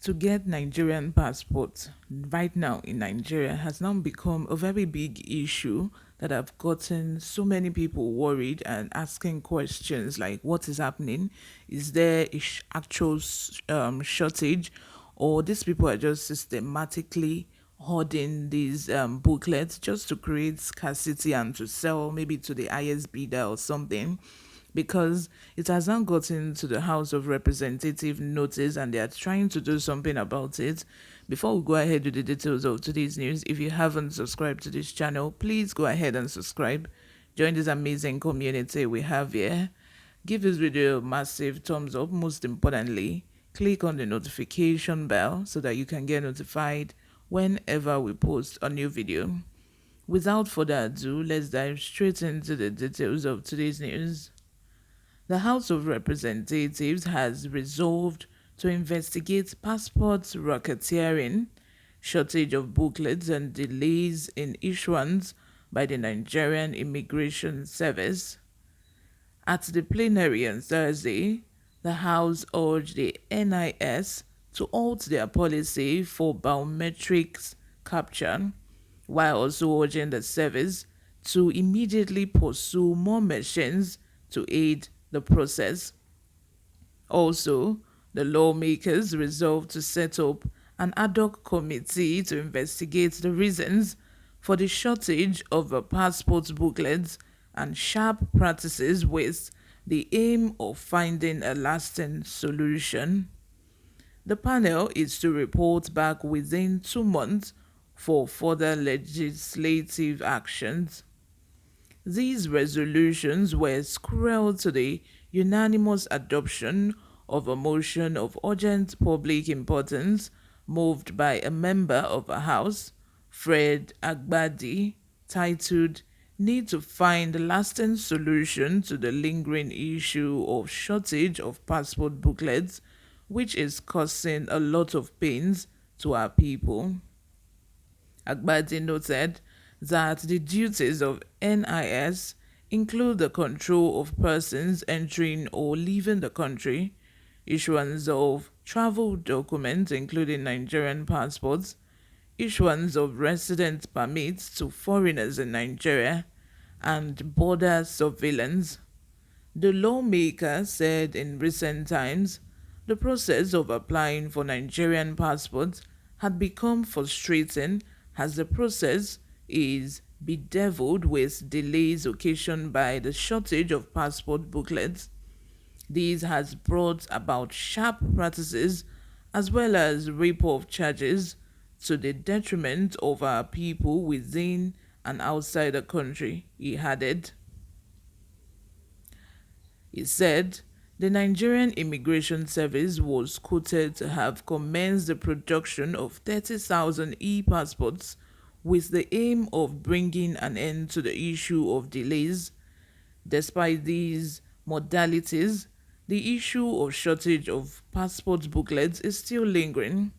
To get Nigerian passport right now in Nigeria has now become a very big issue that have gotten so many people worried and asking questions like what is happening? Is there a actual shortage, or these people are just systematically hoarding these booklets just to create scarcity and to sell maybe to the highest bidder or something? Because it has not gotten to the House of Representative notice and they are trying to do something about it. Before we go ahead with the details of today's news, if you haven't subscribed to this channel, please go ahead and subscribe. Join this amazing community we have here. Give this video a massive thumbs up. Most importantly, click on the notification bell so that you can get notified whenever we post a new video. Without further ado, let's dive straight into the details of today's news. The House of Representatives has resolved to investigate passport racketeering, shortage of booklets, and delays in issuance by the Nigerian Immigration Service. At the plenary on Thursday, the House urged the NIS to halt their policy for biometrics capture, while also urging the service to immediately pursue more machines to aid the process. Also, the lawmakers resolved to set up an ad hoc committee to investigate the reasons for the shortage of passport booklets and sharp practices with the aim of finding a lasting solution. The panel is to report back within 2 months for further legislative actions. These resolutions were scurried to the unanimous adoption of a motion of urgent public importance moved by a member of the House, Fred Agbadi, titled Need to Find a Lasting Solution to the Lingering Issue of Shortage of Passport Booklets, which is causing a lot of pains to our people. Agbadi noted that the duties of NIS include the control of persons entering or leaving the country, issuance of travel documents including Nigerian passports, issuance of residence permits to foreigners in Nigeria, and border surveillance. The lawmaker said in recent times the process of applying for Nigerian passports had become frustrating as the process is bedeviled with delays occasioned by the shortage of passport booklets. This has brought about sharp practices as well as rip-off charges to the detriment of our people within and outside the country, he added. He said the Nigerian Immigration Service was quoted to have commenced the production of 30,000 e-passports with the aim of bringing an end to the issue of delays. Despite these modalities, the issue of shortage of passport booklets is still lingering.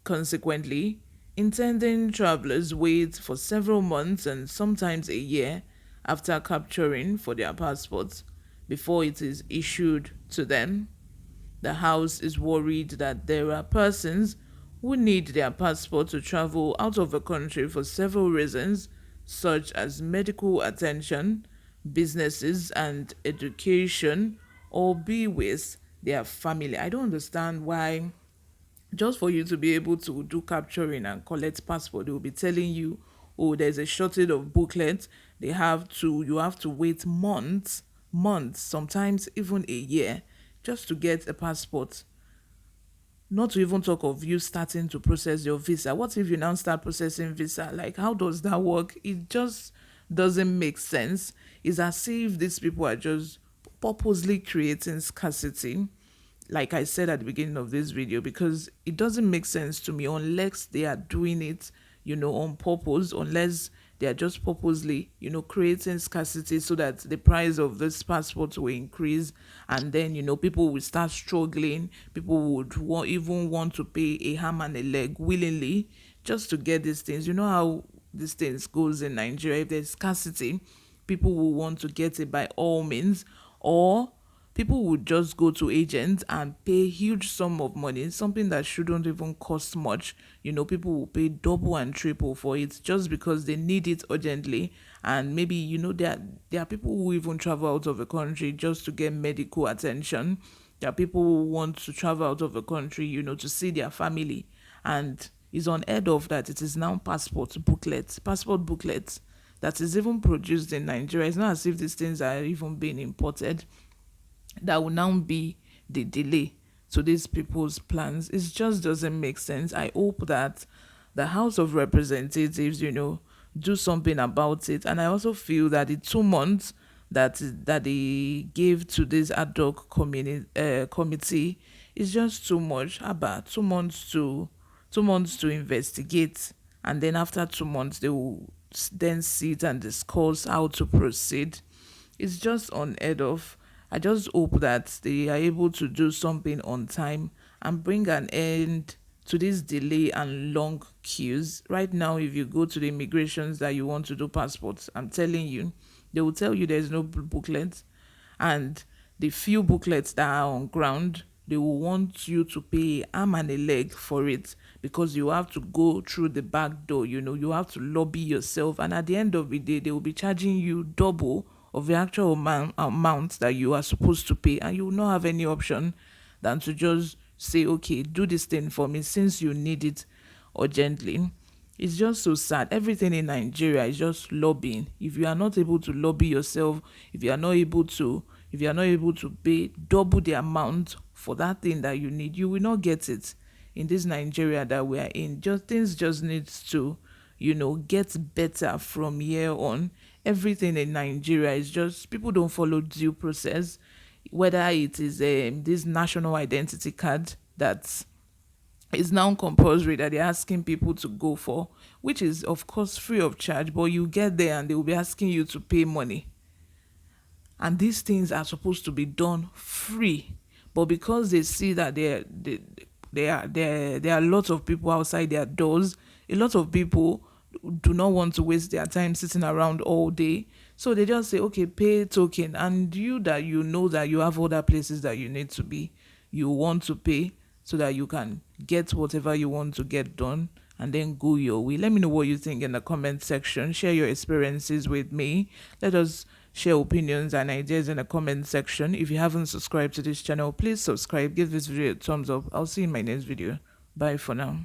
Consequently, intending travelers wait for several months and sometimes a year after capturing for their passports before it is issued to them. The House is worried that there are persons who need their passport to travel out of the country for several reasons, such as medical attention, businesses, and education, or be with their family. I don't understand why, just for you to be able to do capturing and collect passport, they will be telling you, oh, there's a shortage of booklets. You have to wait months, sometimes even a year, just to get a passport. Not to even talk of you starting to process your visa. What if you now start processing visa? Like, how does that work? It just doesn't make sense. It's as if these people are just purposely creating scarcity, like I said at the beginning of this video, because it doesn't make sense to me unless they are doing it, on purpose, unless they are just purposely, creating scarcity so that the price of this passport will increase, and then, people will start struggling. People would even want to pay a arm and a leg willingly just to get these things. You know how these things goes in Nigeria. If there's scarcity, people will want to get it by all means, or People would just go to agents and pay huge sum of money, something that shouldn't even cost much. People will pay double and triple for it just because they need it urgently. And maybe, there are people who even travel out of the country just to get medical attention. There are people who want to travel out of the country, to see their family. And it's unheard of that it is now passport booklets that is even produced in Nigeria. It's not as if these things are even being imported. That will now be the delay to these people's plans. It just doesn't make sense. I hope that the House of Representatives, do something about it. And I also feel that the 2 months that they gave to this ad hoc committee is just too much. About 2 months to investigate, and then after 2 months they will then sit and discuss how to proceed. It's just unheard of. I just hope that they are able to do something on time and bring an end to this delay and long queues. Right now, if you go to the immigrations that you want to do passports, I'm telling you, they will tell you there's no booklet, and the few booklets that are on ground, they will want you to pay arm and a leg for it, because you have to go through the back door. You have to lobby yourself, and at the end of the day they will be charging you double of the actual amount that you are supposed to pay, and you will not have any option than to just say, okay, do this thing for me since you need it urgently. It's just so sad. Everything in Nigeria is just lobbying. If you are not able to lobby yourself, if you are not able to pay double the amount for that thing that you need, you will not get it. In this Nigeria that we are in, just things just needs to, get better from here on. Everything in Nigeria is just, people don't follow due process, whether it is this national identity card that is now compulsory that they're asking people to go for, which is of course free of charge, but you get there and they will be asking you to pay money. And these things are supposed to be done free, but because they see that there are lots of people outside their doors, a lot of people do not want to waste their time sitting around all day, so they just say, okay, pay token. And you, that that you have other places that you need to be, you want to pay so that you can get whatever you want to get done and then go your way. Let me know what you think in the comment section. Share your experiences with me. Let us share opinions and ideas in the comment section. If you haven't subscribed to this channel, please subscribe. Give this video a thumbs up. I'll see you in my next video. Bye for now.